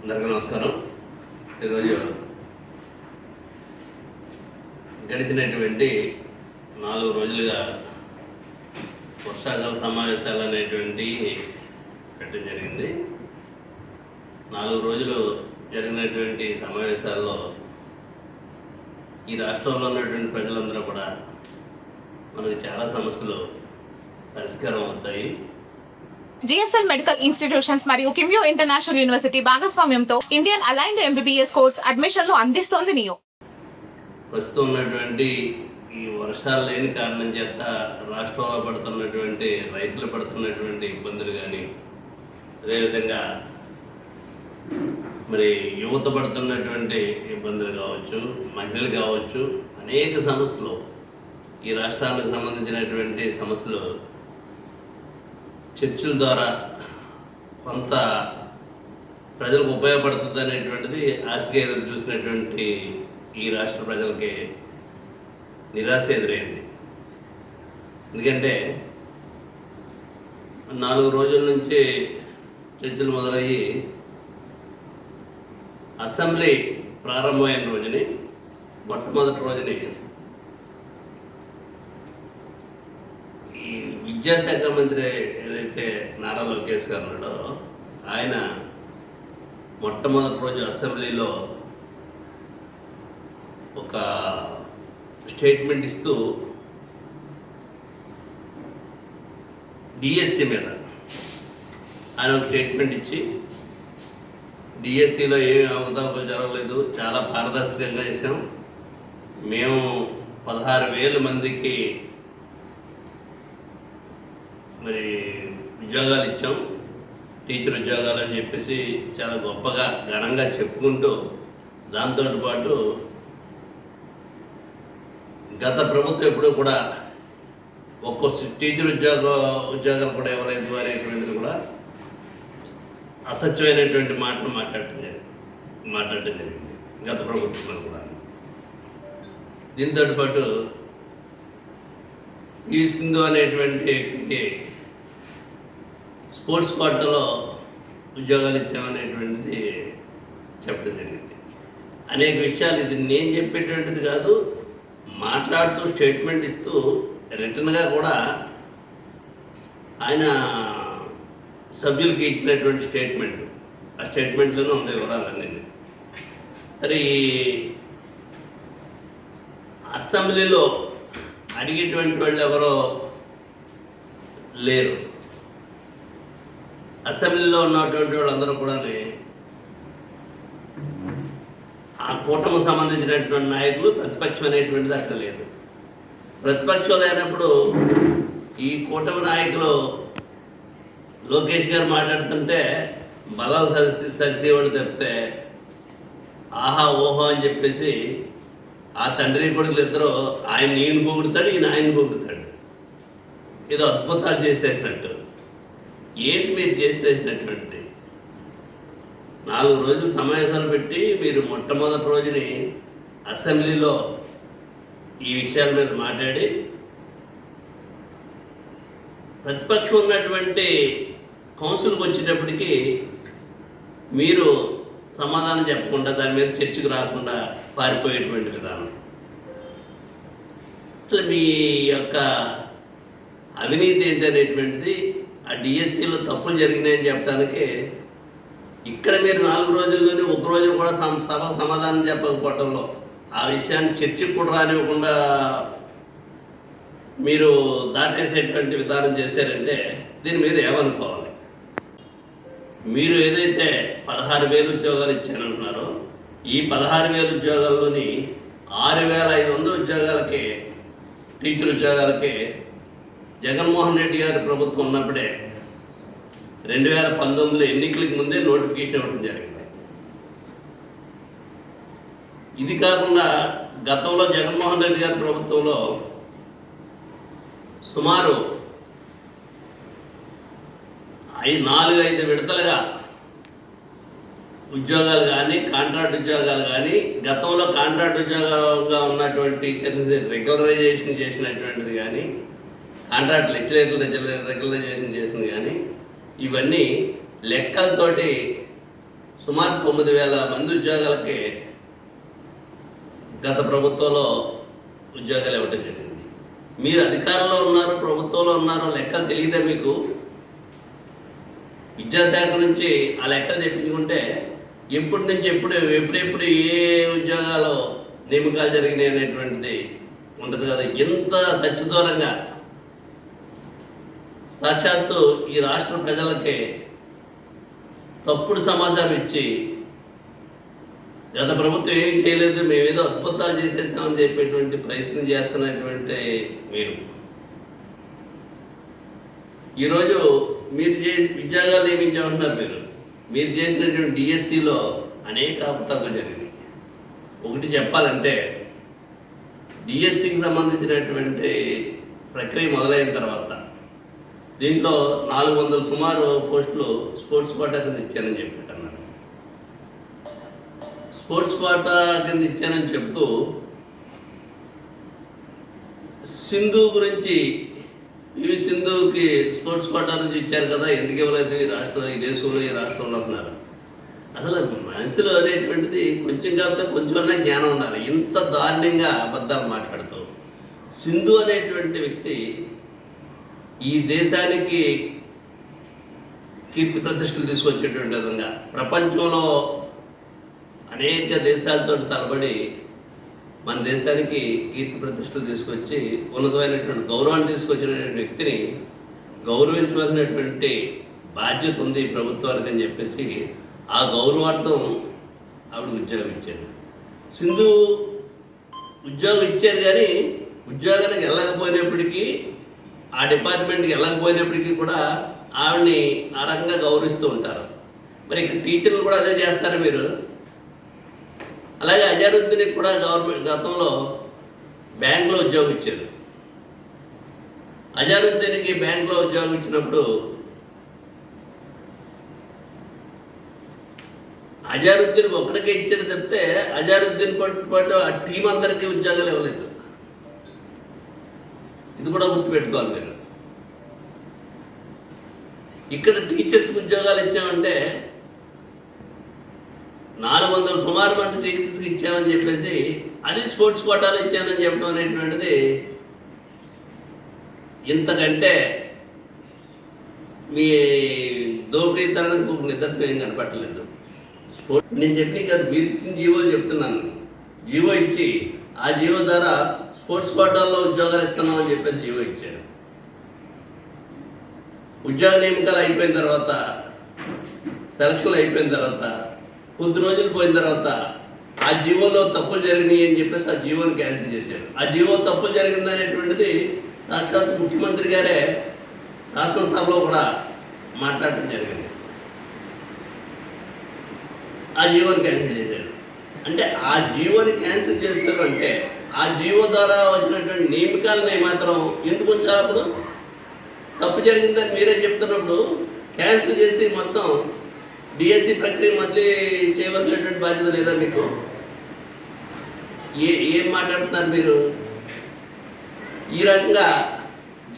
అందరికీ నమస్కారం. ఈరోజు గడిచినటువంటి 4 రోజులుగా వర్షాకాల సమావేశాలు అనేటువంటి పెట్టడం జరిగింది. 4 రోజులు జరిగినటువంటి సమావేశాల్లో ఈ రాష్ట్రంలో ఉన్నటువంటి ప్రజలందరూ కూడా మనకు చాలా సమస్యలు పరిష్కారం అవుతాయి. జిఎస్ఎల్ మెడికల్ ఇన్స్టిట్యూషన్స్ మరియు కిమ్యూ ఇంటర్నేషనల్ యూనివర్సిటీ భాగస్వామ్యంతో ఇండియన్ అలైన్డ్ ఎంబీబీఎస్ కోర్స్ అడ్మిషన్లు అందిస్తోంది నియో. ప్రస్తుతం ఉన్నటువంటి ఈ వర్షాలు లేని కారణం చేత రాష్ట్రంలో పడుతున్నటువంటి రైతులు పడుతున్నటువంటి ఇబ్బందులు కానీ, అదేవిధంగా మరి యువత పడుతున్నటువంటి ఇబ్బందులు కావచ్చు, మహిళలు కావచ్చు, అనేక సమస్యలు ఈ రాష్ట్రానికి సంబంధించినటువంటి సమస్యలు చర్చల ద్వారా కొంత ప్రజలకు ఉపయోగపడుతుంది అనేటువంటిది ఆశగా ఎదురు చూసినటువంటి ఈ రాష్ట్ర ప్రజలకి నిరాశ ఎదురైంది. ఎందుకంటే 4 రోజుల నుంచి చర్చలు మొదలయ్యి అసెంబ్లీ ప్రారంభమైన రోజుని, మొట్టమొదటి రోజుని ఈ విద్యాశాఖ మంత్రి ఏదైతే నారా లోకేష్ గారు ఉన్నాడో ఆయన మొట్టమొదటి రోజు అసెంబ్లీలో ఒక స్టేట్మెంట్ ఇస్తూ డిఎస్సి మీద ఆయన ఒక స్టేట్మెంట్ ఇచ్చి, డిఎస్సిలో ఏమి అవకతవకలు జరగలేదు, చాలా పారదర్శకంగా చేసాం, మేము 16,000 మందికి మరి ఉద్యోగాలు ఇచ్చాం, టీచర్ ఉద్యోగాలు అని చెప్పేసి చాలా గొప్పగా ఘనంగా చెప్పుకుంటూ, దాంతో పాటు గత ప్రభుత్వం ఎప్పుడూ కూడా ఒక్కో టీచర్ ఉద్యోగాలు కూడా ఇవ్వలేదు అనేటువంటిది కూడా అసత్యమైనటువంటి మాటలు మాట్లాడటం జరిగింది గత ప్రభుత్వంలో కూడా. దీంతో పాటు ఈ సింధు అనేటువంటి వ్యక్తికి స్పోర్ట్స్ కోటాలో ఉద్యోగాలు ఇచ్చామనేటువంటిది చెప్పడం జరిగింది. అనేక విషయాలు ఇది నేను చెప్పేటువంటిది కాదు, మాట్లాడుతూ స్టేట్మెంట్ ఇస్తూ రిటర్న్గా కూడా ఆయన సభ్యులకి ఇచ్చినటువంటి స్టేట్మెంట్, ఆ స్టేట్మెంట్లోనే ఉంది వివరాలన్నీ. సరే, ఈ అసెంబ్లీలో అడిగేటువంటి వాళ్ళు ఎవరో లేరు. అసెంబ్లీలో ఉన్నటువంటి వాళ్ళందరూ కూడా ఆ కూటమికి సంబంధించినటువంటి నాయకులు, ప్రతిపక్షం అనేటువంటిది అక్కడ లేదు. ప్రతిపక్షం లేనప్పుడు ఈ కూటమి నాయకులు లోకేష్ గారు మాట్లాడుతుంటే బలాలు సరిసేవాళ్ళు తప్పితే ఆహా ఓహో అని చెప్పేసి ఆ తండ్రి కొడుకులు ఇద్దరు ఆయన ఈయన పొగుడుతాడు, ఈయన ఆయన పొగుడుతాడు. ఏదో అద్భుతాలు చేసేసినట్టు. ఏంటి మీరు చేసేసినటువంటిది? 4 రోజులు సమావేశాలు పెట్టి మీరు మొట్టమొదటి రోజుని అసెంబ్లీలో ఈ విషయాల మీద మాట్లాడి, ప్రతిపక్షం ఉన్నటువంటి కౌన్సిల్కి వచ్చేటప్పటికి మీరు సమాధానం చెప్పకుండా, దాని మీద చర్చకు రాకుండా పారిపోయేటువంటి విధానం. అసలు మీ యొక్క అవినీతి ఏంటనేటువంటిది, ఆ డిఎస్సిలో తప్పులు జరిగినాయని చెప్పడానికి ఇక్కడ మీరు 4 రోజుల్లోనే 1 రోజు కూడా సభకు సమాధానం చెప్పకపోవటంలో, ఆ విషయాన్ని చర్చకు కూడా రానివ్వకుండా మీరు దాటేసేటువంటి విధానం చేశారంటే దీని మీద ఏమనుకోవాలి? మీరు ఏదైతే 16,000 ఉద్యోగాలు ఇచ్చానంటున్నారో, ఈ 16,000 ఉద్యోగాల్లోని 6,500 ఉద్యోగాలకి, టీచర్ ఉద్యోగాలకి జగన్మోహన్ రెడ్డి గారి ప్రభుత్వం ఉన్నప్పుడే 2019 ఎన్నికలకు ముందే నోటిఫికేషన్ ఇవ్వడం జరిగింది. ఇది కాకుండా గతంలో జగన్మోహన్ రెడ్డి గారి ప్రభుత్వంలో సుమారు 4-5 విడతలుగా ఉద్యోగాలు కానీ, కాంట్రాక్ట్ ఉద్యోగాలు కానీ, గతంలో కాంట్రాక్ట్ ఉద్యోగంగా ఉన్నటువంటి టీచర్ని రెగ్యులరైజేషన్ చేసినటువంటిది కానీ, కాంట్రాక్ట్ రెగ్యులరైజేషన్ చేసింది కానీ, ఇవన్నీ లెక్కలతోటి సుమారు 9,000 మంది ఉద్యోగాలకి గత ప్రభుత్వంలో ఉద్యోగాలు ఇవ్వటం జరిగింది. మీరు అధికారంలో ఉన్నారు, ప్రభుత్వంలో ఉన్నారు, లెక్కలు తెలియదా మీకు? విద్యాశాఖ నుంచి ఆ లెక్కలు తెప్పించుకుంటే ఎప్పటి నుంచి ఎప్పుడెప్పుడు ఏ ఉద్యోగాలు నియామకాలు జరిగినాయి అనేటువంటిది ఉంటుంది కదా. ఇంత సత్యదూరంగా సాక్షాత్తు ఈ రాష్ట్ర ప్రజలకి తప్పుడు సమాచారం ఇచ్చి గత ప్రభుత్వం ఏమీ చేయలేదు, మేమేదో అద్భుతాలు చేసేసామని చెప్పేటువంటి ప్రయత్నం చేస్తున్నటువంటి మీరు ఈరోజు ఉద్యోగాలు నియమించామంటున్నారు. మీరు చేసినటువంటి డిఎస్సిలో అనేక అవకతవకలు జరిగినాయి. ఒకటి చెప్పాలంటే, డిఎస్సికి సంబంధించినటువంటి ప్రక్రియ మొదలైన తర్వాత దీంట్లో 400 సుమారు పోస్టులు స్పోర్ట్స్ కోటా కింద ఇచ్చానని చెప్పేసి అన్నారు. స్పోర్ట్స్ కోటా కింద ఇచ్చానని చెప్తూ సింధు గురించి, పివి సింధుకి స్పోర్ట్స్ కోటా నుంచి ఇచ్చారు కదా, ఎందుకు ఇవ్వలేదు ఈ దేశంలో ఈ రాష్ట్రంలో అన్నారు. అసలు మనసులో అనేటువంటిది కొంచెం కాకపోతే కొంచెం జ్ఞానం ఉండాలి. ఇంత దారుణంగా అబద్ధాలు మాట్లాడుతూ సింధు అనేటువంటి వ్యక్తి ఈ దేశానికి కీర్తి ప్రతిష్టలు తీసుకొచ్చేటువంటి విధంగా ప్రపంచంలో అనేక దేశాలతో తలబడి మన దేశానికి కీర్తి ప్రతిష్టలు తీసుకొచ్చి ఉన్నతమైనటువంటి గౌరవాన్ని తీసుకొచ్చినటువంటి వ్యక్తిని గౌరవించవలసినటువంటి బాధ్యత ఉంది ప్రభుత్వానికి అని చెప్పేసి ఆ గౌరవార్థం ఆవిడ ఉద్యోగం ఇచ్చారు. సింధు ఉద్యోగం ఇచ్చారు, కానీ ఉద్యోగానికి వెళ్ళకపోయినప్పటికీ, ఆ డిపార్ట్మెంట్కి వెళ్ళకపోయినప్పటికీ కూడా ఆవిడని ఆ రకంగా గౌరవిస్తూ ఉంటారు. మరి ఇక్కడ టీచర్లు కూడా అదే చేస్తారు మీరు. అలాగే అజరుద్దీన్కి కూడా గవర్నమెంట్ గతంలో బ్యాంకులో ఉద్యోగం ఇచ్చారు. అజరుద్దీన్కి బ్యాంకులో ఉద్యోగం ఇచ్చినప్పుడు అజరుద్దీన్కి ఒక్కడికే ఇచ్చాడు తప్పితే అజరుద్దీన్ పాటు ఆ టీం అందరికీ ఉద్యోగాలు ఇవ్వలేదు. ఇది కూడా గుర్తుపెట్టుకోవాలి మీరు. ఇక్కడ టీచర్స్కి ఉద్యోగాలు ఇచ్చామంటే 400 సుమారు మంది టీచర్స్కి ఇచ్చామని చెప్పేసి అది స్పోర్ట్స్ కోటాలు ఇచ్చానని చెప్పడం అనేటువంటిది ఇంతకంటే మీ దోపిడీతనానికి ఒక నిదర్శనం ఏం కనపట్టలేదు. నేను చెప్పిన కాదు, మీరు ఇచ్చిన జీవోలు చెప్తున్నాను. జీవో ఇచ్చి ఆ జీవో ద్వారా స్పోర్ట్స్ కోటాల్లో ఉద్యోగాలు ఇస్తున్నాం అని చెప్పేసి జీవో ఇచ్చారు. ఉద్యోగ నియామకాలు అయిపోయిన తర్వాత, సెలక్షన్లు అయిపోయిన తర్వాత, కొద్ది రోజులు పోయిన తర్వాత ఆ జీవోలో తప్పులు జరిగినాయి అని చెప్పేసి ఆ జీవోని క్యాన్సిల్ చేశారు. ఆ జీవో తప్పులు జరిగిందనేటువంటిది సాక్షాత్ ముఖ్యమంత్రి గారే శాసనసభలో కూడా మాట్లాడటం జరిగింది. ఆ జీవోని క్యాన్సిల్ చేశారు. అంటే ఆ జీవోని క్యాన్సిల్ చేశారు అంటే ఆ జీవో ద్వారా వచ్చినటువంటి నియామకాలని మాత్రం ఎందుకు ఉంచాలి? అప్పుడు తప్పు జరిగిందని మీరే చెప్తున్నప్పుడు క్యాన్సిల్ చేసి మొత్తం డిఎస్సి ప్రక్రియ మళ్ళీ చేయవలసినటువంటి బాధ్యత లేదా మీకు? ఏం మాట్లాడుతున్నారు మీరు? ఈ రకంగా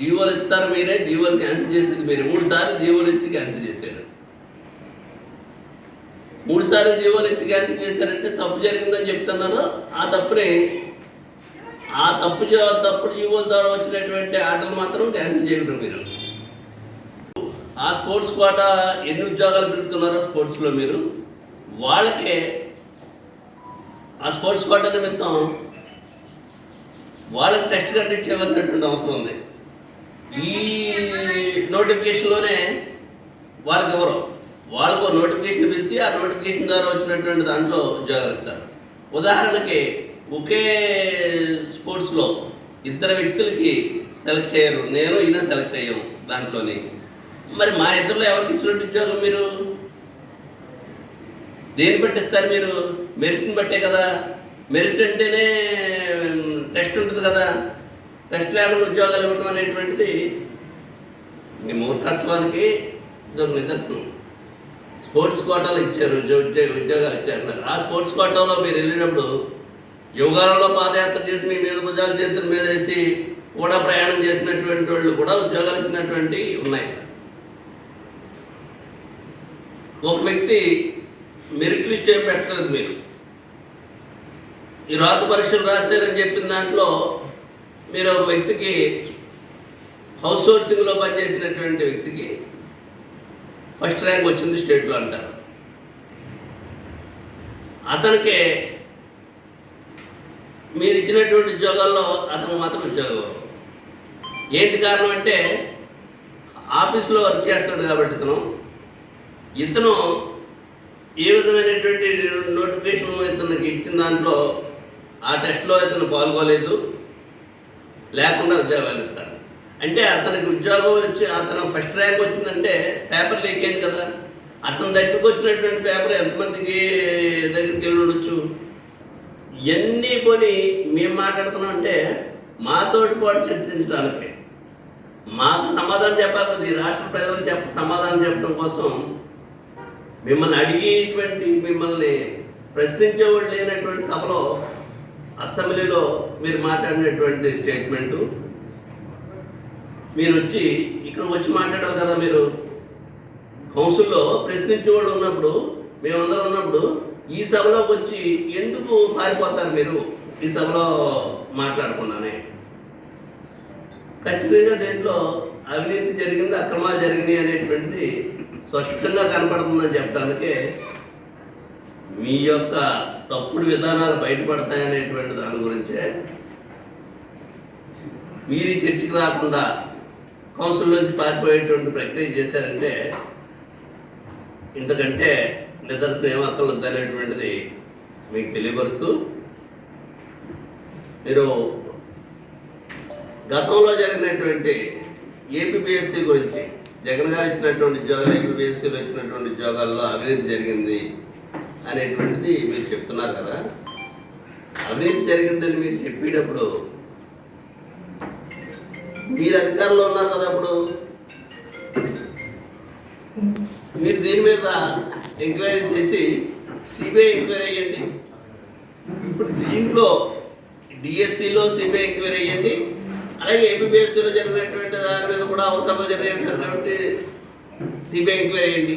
జీవోలు ఇస్తారు మీరే, జీవోలు క్యాన్సిల్ చేసేది మీరే. 3 సార్లు జీవోలు ఇచ్చి క్యాన్సిల్ చేశారు. 3 సార్లు జీవోలు ఇచ్చి క్యాన్సిల్ చేశారంటే తప్పు జరిగిందని చెప్తున్నాను. ఆ తప్పుని తప్పుడు జీవోల ద్వారా వచ్చినటువంటి ఆటలు మాత్రం క్యాన్సిల్ చేయడం మీరు. ఆ స్పోర్ట్స్ కోటా ఎన్ని ఉద్యోగాలు పెడుతున్నారో స్పోర్ట్స్లో మీరు, వాళ్ళకే ఆ స్పోర్ట్స్ కోటా నిమిత్తం వాళ్ళకి టెస్ట్ కండక్ట్ చేయవలసినటువంటి అవసరం ఉంది. ఈ నోటిఫికేషన్లోనే వాళ్ళకి ఎవరో వాళ్ళకు నోటిఫికేషన్ పిలిచి ఆ నోటిఫికేషన్ ద్వారా వచ్చినటువంటి దాంట్లో ఉద్యోగాలు ఇస్తారు. ఉదాహరణకి ఒకే స్పోర్ట్స్లో 2 వ్యక్తులకి సెలెక్ట్ చేయరు, నేను ఈయన సెలెక్ట్ అయ్యాం దాంట్లోని. మరి మా ఇద్దరిలో ఎవరికి ఇచ్చినట్టు ఉద్యోగం మీరు? దేన్ని బట్టి ఇస్తారు మీరు? మెరిట్ని బట్టే కదా. మెరిట్ అంటేనే టెస్ట్ ఉంటుంది కదా. టెస్ట్ లేకుండా ఉద్యోగాలు ఇవ్వడం అనేటువంటిది మీ మూర్ఖత్వానికి ఇదొక నిదర్శనం. స్పోర్ట్స్ కోటాలు ఇచ్చారు, ఉద్యోగాలు ఇచ్చారు. ఆ స్పోర్ట్స్ కోటాలో మీరు వెళ్ళినప్పుడు యువగాలంలో పాదయాత్ర చేసి మీ మీద భుజాల చేతుల మీద వేసి కూడా ప్రయాణం చేసినటువంటి వాళ్ళు కూడా ఉద్యోగాలు ఇచ్చినటువంటి ఉన్నాయి. ఒక వ్యక్తి మెరిట్ లిస్ట్ ఏం పెట్టలేదు మీరు. ఈ రాత పరీక్షలు రాస్తారని చెప్పిన దాంట్లో మీరు ఒక వ్యక్తికి హౌస్ సోర్సింగ్లో పనిచేసినటువంటి వ్యక్తికి ఫస్ట్ ర్యాంక్ వచ్చింది స్టేట్లో అంటారు. అతనికి మీరు ఇచ్చినటువంటి ఉద్యోగాల్లో అతనికి మాత్రం ఉద్యోగం. ఏంటి కారణం అంటే ఆఫీసులో వర్క్ చేస్తాడు కాబట్టి ఇతను ఏ విధమైనటువంటి నోటిఫికేషన్ ఇతనికి ఇచ్చిన దాంట్లో ఆ టెస్ట్లో ఇతను పాల్గొలేదు, లేకుండా ఉద్యోగాలు ఇస్తారు. అంటే అతనికి ఉద్యోగం వచ్చి అతను ఫస్ట్ ర్యాంక్ వచ్చిందంటే పేపర్ లీక్ అయింది కదా. అతని దగ్గరకు వచ్చినటువంటి పేపర్ ఎంతమందికి దగ్గరికి వెళ్ళి ఉండొచ్చు. ఇవన్నీ కొని మేము మాట్లాడుతున్నాం అంటే మాతోటి పాటు చర్చించడానికి, మాకు సమాధానం చెప్పాలి కదా. ఈ రాష్ట్ర ప్రజలకు సమాధానం చెప్పడం కోసం మిమ్మల్ని అడిగేటువంటి, మిమ్మల్ని ప్రశ్నించేవాళ్ళు లేనటువంటి సభలో, అసెంబ్లీలో మీరు మాట్లాడినటువంటి స్టేట్మెంటు మీరు వచ్చి ఇక్కడ వచ్చి మాట్లాడాలి కదా. మీరు కౌన్సిల్లో ప్రశ్నించేవాళ్ళు ఉన్నప్పుడు, మేమందరం ఉన్నప్పుడు ఈ సభలోకి వచ్చి ఎందుకు పారిపోతారు మీరు ఈ సభలో మాట్లాడకుండానే? ఖచ్చితంగా దీంట్లో అవినీతి జరిగింది, అక్రమాలు జరిగినాయి అనేటువంటిది స్పష్టంగా కనపడుతుందని చెప్పడానికే మీ యొక్క తప్పుడు విధానాలు బయటపడతాయనేటువంటి దాని గురించే మీరు ఈ చర్చకి రాకుండా కౌన్సిల్ నుంచి పారిపోయేటువంటి ప్రక్రియ చేశారంటే ఇంతకంటే నిదర్శనం ఏమక్కర్లేదనేటువంటిది మీకు తెలియపరుస్తూ, మీరు గతంలో జరిగినటువంటి ఏపీబీఎస్సీ గురించి, జగన్ గారు ఇచ్చినటువంటి ఉద్యోగాలు, ఏపీబీఎస్సీలో ఇచ్చినటువంటి ఉద్యోగాల్లో అవినీతి జరిగింది అనేటువంటిది మీరు చెప్తున్నారు కదా. అవినీతి జరిగిందని మీరు చెప్పేటప్పుడు మీరు అధికారంలో ఉన్నారు కదా. అప్పుడు మీరు దీని మీద ఎంక్వైరీ చేసి సిబిఐ ఎంక్వైరీ అయ్యండి. ఇప్పుడు దీంట్లో డిఎస్సిలో సిబిఐ ఎంక్వైరీ అయ్యండి, అలాగే ఏపీబీఎస్సీలో జరిగినటువంటి దాని మీద కూడా అవతల జరిగారు కాబట్టి సిబిఐ ఎంక్వైరీ అయ్యండి.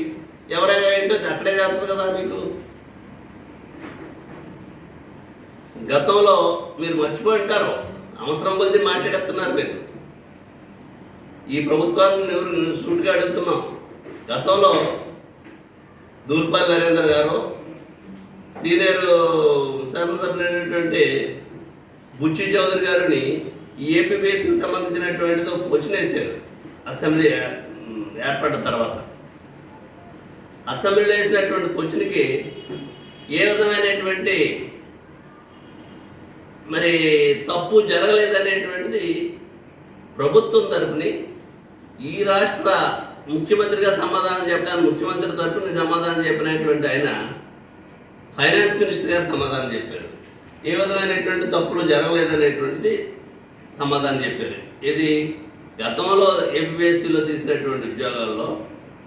ఎవరైనా ఏంటో అక్కడే జరుగుతుంది కదా. మీకు గతంలో మీరు మర్చిపోయి ఉంటారు, అవసరం కొద్ది మాట్లాడుతున్నారు. మీరు ఈ ప్రభుత్వాన్ని ఎవరు సూటిగా అడుగుతున్నాం. గతంలో దూల్పల్లి నరేంద్ర గారు, సీనియర్ శాసనసభ్యులైనటువంటి బుచ్చి చౌదరి గారిని ఈ ఏపీబీఎస్సీకి సంబంధించినటువంటిది ఒక క్వశ్చన్ వేశారు అసెంబ్లీ ఏర్పడిన తర్వాత. అసెంబ్లీలో వేసినటువంటి క్వశ్చన్కి ఏ విధమైనటువంటి మరి తప్పు జరగలేదనేటువంటిది ప్రభుత్వం తరపుని ఈ రాష్ట్ర ముఖ్యమంత్రిగా సమాధానం చెప్పడానికి, ముఖ్యమంత్రి తరపున సమాధానం చెప్పినటువంటి ఆయన ఫైనాన్స్ మినిస్టర్ గారు సమాధానం చెప్పారు. ఏ విధమైనటువంటి తప్పులు జరగలేదనేటువంటిది సమాధానం చెప్పారు. ఇది గతంలో ఏపీఎస్సీలో తీసినటువంటి ఉద్యోగాల్లో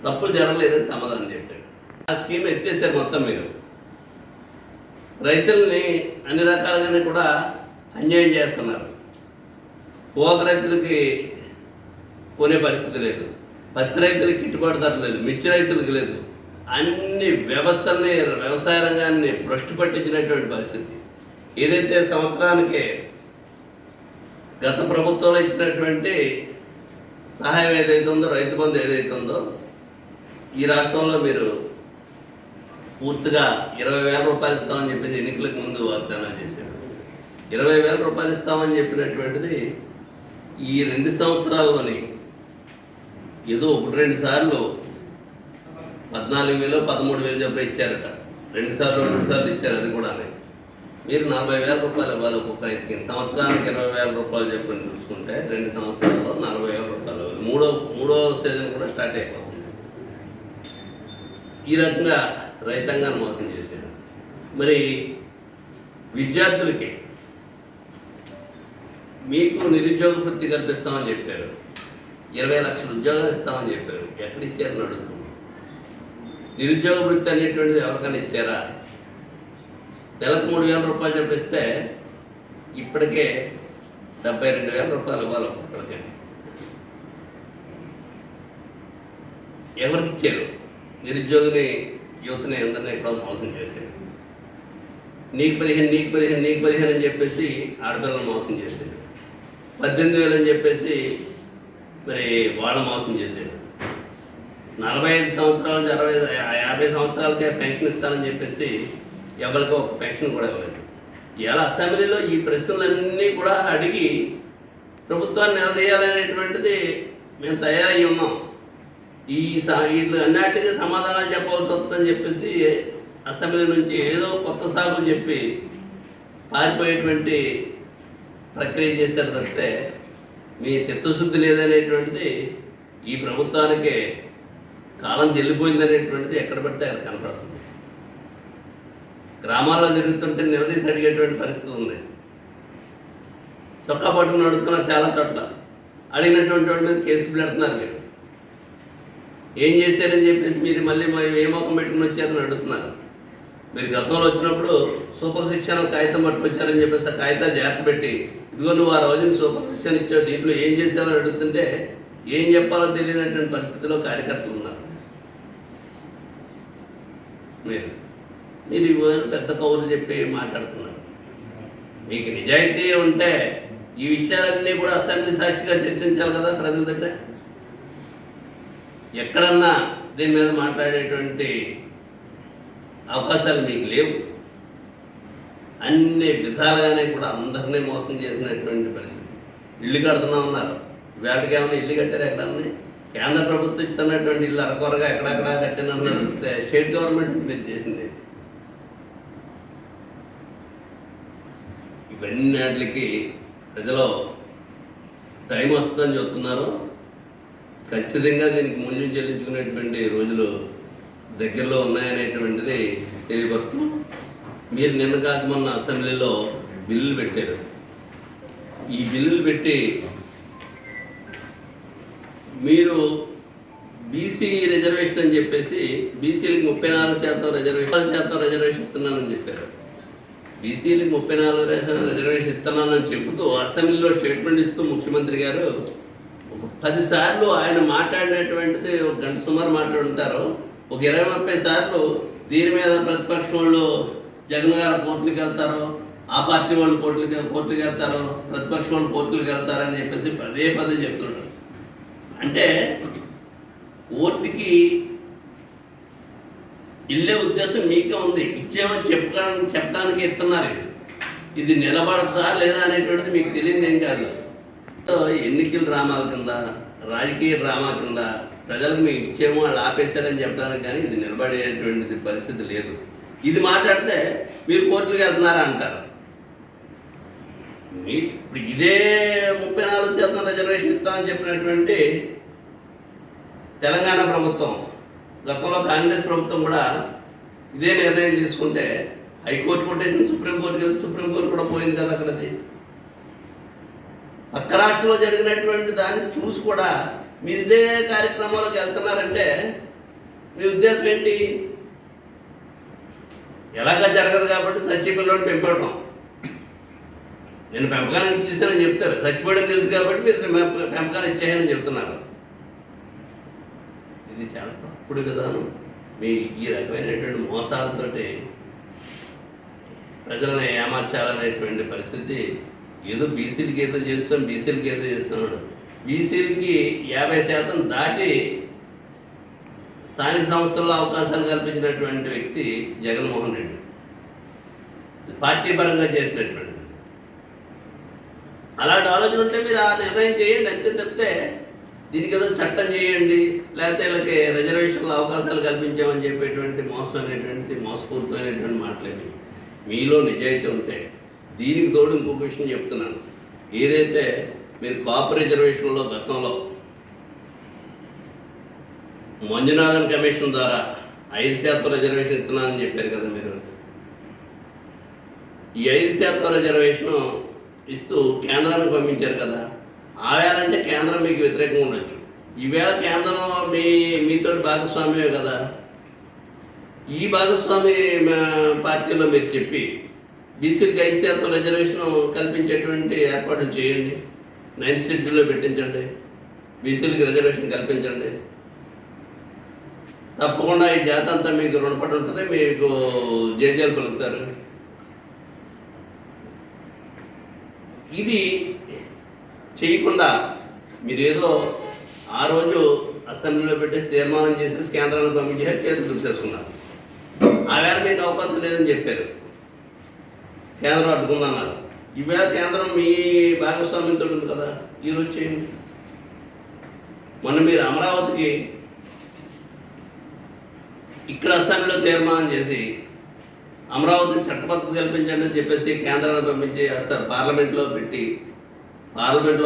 తప్పులు జరగలేదని సమాధానం చెప్పారు. ఆ స్కీమ్ ఎత్తేసారు మొత్తం. మీరు రైతుల్ని అన్ని రకాలుగానే కూడా అన్యాయం చేస్తున్నారు. పోక రైతులకి కొనే పరిస్థితి లేదు, పత్తి రైతులకి గిట్టుబాటు ధర లేదు, మిర్చి రైతులకు లేదు. అన్ని వ్యవస్థల్ని, వ్యవసాయ రంగాన్ని భ్రష్టు పట్టించినటువంటి పరిస్థితి. ఏదైతే సంవత్సరానికి గత ప్రభుత్వంలో ఇచ్చినటువంటి సహాయం ఏదైతే ఉందో, రైతు బంధు ఏదైతే ఉందో, ఈ రాష్ట్రంలో మీరు పూర్తిగా 20,000 రూపాయలు ఇస్తామని చెప్పేసి ఎన్నికలకు ముందు వాగ్దానం చేశారు. 20,000 రూపాయలు ఇస్తామని చెప్పినటువంటిది ఈ 2 సంవత్సరాల్లోని ఏదో 1-2 సార్లు 14,000 13,000 చెప్పి ఇచ్చారట. 2 సార్లు 3 సార్లు ఇచ్చారు. అది కూడా మీరు 40,000 రూపాయలు ఇవ్వాలి ఒక్కొక్క రైతుకి. సంవత్సరానికి 20,000 రూపాయలు చెప్పని చూసుకుంటే 2 సంవత్సరాల్లో 40,000 రూపాయలు. మూడో సీజన్ కూడా స్టార్ట్ అయిపోతుంది. ఈ రకంగా రైతాంగాన్ని మోసం చేశారు. మరి విద్యార్థులకి మీకు నిరుద్యోగ వృత్తి కల్పిస్తామని చెప్పారు, 20 లక్షల ఉద్యోగాలు ఇస్తామని చెప్పారు. ఎక్కడిచ్చారని అడుగుతున్నాం. నిరుద్యోగ వృత్తి అనేటువంటిది ఎవరికైనా ఇచ్చారా? నెలకు 3,000 రూపాయలు చెప్పిస్తే ఇప్పటికే 72,000 రూపాయలు ఇవ్వాలి ఒక్కొక్కరికి. ఎవరికి ఇచ్చారు? నిరుద్యోగిని యువతని అందరినీ కూడా మోసం చేశారు. నీకు 15 అని చెప్పేసి ఆడపిల్లలు మోసం చేశారు. 18,000 అని చెప్పేసి మరి వాళ్ళు మోసం చేశారు. 45 సంవత్సరాల నుంచి 50 సంవత్సరాలకే పెన్షన్ ఇస్తానని చెప్పేసి ఎవరికి ఒక పెన్షన్ కూడా ఇవ్వలేదు. ఇవాళ అసెంబ్లీలో ఈ ప్రశ్నలన్నీ కూడా అడిగి ప్రభుత్వాన్ని నిలదీయాలనేటువంటిది మేము తయారయ్యి ఉన్నాం. వీటి అన్నిటికీ సమాధానాలు చెప్పవలసి వస్తుందని చెప్పేసి అసెంబ్లీ నుంచి ఏదో కొత్త సాగులు చెప్పి పారిపోయేటువంటి ప్రక్రియ చేశారు తప్పితే మీ చిత్తశుద్ధి లేదనేటువంటిది ఈ ప్రభుత్వానికి కాలం చెల్లిపోయిందనేటువంటిది ఎక్కడ పడితే అక్కడ కనపడుతుంది. గ్రామాల్లో తిరుగుతుంటే నిలదీసి అడిగేటువంటి పరిస్థితి ఉంది. చొక్కా పట్టుకుని అడుగుతున్నారు చాలా చోట్ల. అడిగినటువంటి వాడి మీద కేసులు పెడుతున్నారు. మీరు ఏం చేశారని చెప్పేసి మీరు మళ్ళీ ఏ మొఖం పెట్టుకుని వచ్చారని అడుగుతున్నారు. మీరు గతంలో వచ్చినప్పుడు సూపర్ శిక్షణ కాగితం పట్టుకొచ్చారని చెప్పేసి ఆ కాగితాలు జాగ్రత్త పెట్టి ఇదిగో నువ్వు ఆ రోజున సూపర్ శిక్షణ ఇచ్చావు, దీంట్లో ఏం చేసావని అడుగుతుంటే ఏం చెప్పాలో తెలియనటువంటి పరిస్థితిలో కార్యకర్తలు ఉన్నారు. మీరు ఇవన్నీ పెద్ద కౌరులు చెప్పి మాట్లాడుతున్నారు. మీకు నిజాయితీ ఉంటే ఈ విషయాలన్నీ కూడా అసెంబ్లీ సాక్షిగా చర్చించాలి కదా ప్రజల దగ్గర. ఎక్కడన్నా దీని మీద మాట్లాడేటువంటి అవకాశాలు మీకు లేవు. అన్ని విధాలుగానే కూడా అందరినీ మోసం చేసినటువంటి పరిస్థితి. ఇల్లు కడుతున్నా ఉన్నారు. వేటకి ఏమైనా ఇల్లు కట్టారు ఎక్కడన్నా? కేంద్ర ప్రభుత్వం ఇస్తున్నటువంటి ఇల్లు అరకొరగా ఎక్కడెక్కడ కట్టినన్నారు. స్టేట్ గవర్నమెంట్ మీరు చేసింది ఇవన్నీ వాటికి ప్రజలు టైం వస్తుందని చెప్తున్నారు. ఖచ్చితంగా దీనికి మూల్యం చెల్లించుకునేటువంటి రోజులు దగ్గరలో ఉన్నాయనేటువంటిది తెలియపడుతూ మీరు నిన్న కాక మొన్న అసెంబ్లీలో బిల్లులు పెట్టారు. ఈ బిల్లులు పెట్టి మీరు బీసీ రిజర్వేషన్ అని చెప్పేసి బీసీలకు 34% రిజర్వేషన్ ఇస్తున్నానని చెప్పారు. బీసీలకు 34% రిజర్వేషన్ ఇస్తున్నానని చెబుతూ అసెంబ్లీలో స్టేట్మెంట్ ఇస్తూ ముఖ్యమంత్రి గారు ఒక 10 సార్లు ఆయన మాట్లాడినటువంటిది ఒక గంట సుమారు మాట్లాడుంటారు. ఒక 20-30 సార్లు దీని మీద ప్రతిపక్షం వాళ్ళు జగన్ గారు కోర్టులకు వెళ్తారు, ఆ పార్టీ వాళ్ళు కోర్టులకు వెళ్తారు, ప్రతిపక్షం వాళ్ళు కోర్టులకు వెళ్తారని చెప్పేసి పదే చెప్తున్నాడు. అంటే కోర్టుకి వెళ్ళే ఉద్దేశం మీకే ఉంది. ఇచ్చేమని చెప్పడానికి ఇస్తున్నారు. ఇది నిలబడద్దా లేదా అనేటువంటిది మీకు తెలియదు ఏం కాదు. ఎన్నికల డ్రామాల కింద, రాజకీయ డ్రామా కింద ప్రజలకు మీకు ఇచ్చేమో వాళ్ళు ఆపేస్తారని చెప్పడానికి కానీ ఇది నిలబడేటువంటిది పరిస్థితి లేదు. ఇది మాట్లాడితే మీరు కోర్టులకు వెళ్తున్నారా అంటారు. ఇప్పుడు ఇదే 34% రిజర్వేషన్ ఇస్తామని చెప్పినటువంటి తెలంగాణ ప్రభుత్వం, గతంలో కాంగ్రెస్ ప్రభుత్వం కూడా ఇదే నిర్ణయం తీసుకుంటే హైకోర్టు కొట్టేసింది, సుప్రీంకోర్టుకి వెళ్తే సుప్రీంకోర్టు కూడా పోయింది కదా అక్కడది. పక్క రాష్ట్రంలో జరిగినటువంటి దాన్ని చూసి కూడా మీరు ఇదే కార్యక్రమంలోకి వెళ్తున్నారంటే మీ ఉద్దేశం ఏంటి? ఎలాగా జరగదు కాబట్టి చచ్చిపోయిన పెంపడం, నేను పెంపకానికి ఇచ్చేసానని చెప్తారు. చచ్చిపోవడం తెలుసు కాబట్టి మీరు పెంపకాన్ని ఇచ్చేయని చెప్తున్నారు. ఇది చాలా తప్పుడు విధానం. మీ ఈ రకమైనటువంటి మోసాలతోటి ప్రజలను ఏమార్చాలనేటువంటి పరిస్థితి. ఏదో బీసీలకి ఏదో చేస్తున్నాడు. బీసీలకి 50% దాటి స్థానిక సంస్థల్లో అవకాశాలు కల్పించినటువంటి వ్యక్తి జగన్మోహన్ రెడ్డి. పార్టీ పరంగా చేసినటువంటిది. అలాంటి ఆలోచన ఉంటే మీరు ఆ నిర్ణయం చేయండి అంతే తప్పితే దీనికి ఏదో చట్టం చేయండి లేకపోతే వీళ్ళకి రిజర్వేషన్లో అవకాశాలు కల్పించామని చెప్పేటువంటి మోసపూరితమైనటువంటి మాటలేవి. మీలో నిజాయితీ ఉంటే దీనికి తోడు ఇంకొక విషయం చెప్తున్నాను. ఏదైతే మీరు కాపు రిజర్వేషన్లో గతంలో మంజునాథన్ కమిషన్ ద్వారా 5% రిజర్వేషన్ ఇస్తున్నానని చెప్పారు కదా మీరు. ఈ 5% రిజర్వేషను ఇస్తూ కేంద్రానికి పంపించారు కదా. ఆవేళంటే కేంద్రం మీకు వ్యతిరేకంగా ఉండొచ్చు. ఈవేళ కేంద్రం మీతో భాగస్వామ్యమే కదా. ఈ భాగస్వామి పార్టీలో మీరు చెప్పి బీసీలకు 5% రిజర్వేషన్ కల్పించేటువంటి ఏర్పాట్లు చేయండి. 9th షెడ్యూల్లో పెట్టించండి. బీసీలకు రిజర్వేషన్ కల్పించండి. తప్పకుండా ఈ జాతి అంతా మీకు రుణపడి ఉంటుంది, మీకు జేజేలు పలుకుతారు. ఇది చేయకుండా మీరేదో ఆ రోజు అసెంబ్లీలో పెట్టేసి తీర్మానం చేసేసి కేంద్రానికి పంపించేసి కేసులు చూసేసుకున్నారు. ఆ వేళ మీకు అవకాశం లేదని చెప్పారు, కేంద్రం అడ్డుకుందన్నారు. ఈవేళ కేంద్రం మీ భాగస్వామ్యంతో ఉంది కదా, ఈరోజు చేయండి. మొన్న మీరు అమరావతికి ఇక్కడ అసెంబ్లీలో తీర్మానం చేసి అమరావతికి చట్టబద్ధత కల్పించండి అని చెప్పేసి కేంద్రాన్ని పంపించి అసలు పార్లమెంట్లో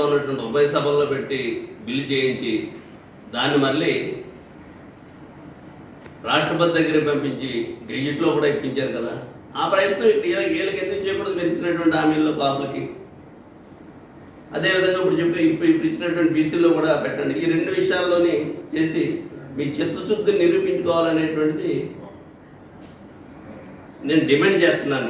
ఉన్నటువంటి ఉభయ సభల్లో పెట్టి బిల్లు చేయించి దాన్ని మళ్ళీ రాష్ట్రపతి దగ్గరికి పంపించి గెజిట్లో కూడా ఇప్పించారు కదా. ఆ ప్రయత్నం వీళ్ళకి ఎందుకు చేయకూడదు? మీరు ఇచ్చినటువంటి హామీల్లో కాపులకి. అదేవిధంగా ఇప్పుడు ఇచ్చినటువంటి బీసీలో కూడా పెట్టండి. ఈ రెండు విషయాల్లోని చేసి మీ చిత్తశుద్ధిని నిరూపించుకోవాలనేటువంటిది నేను డిమాండ్ చేస్తున్నాను.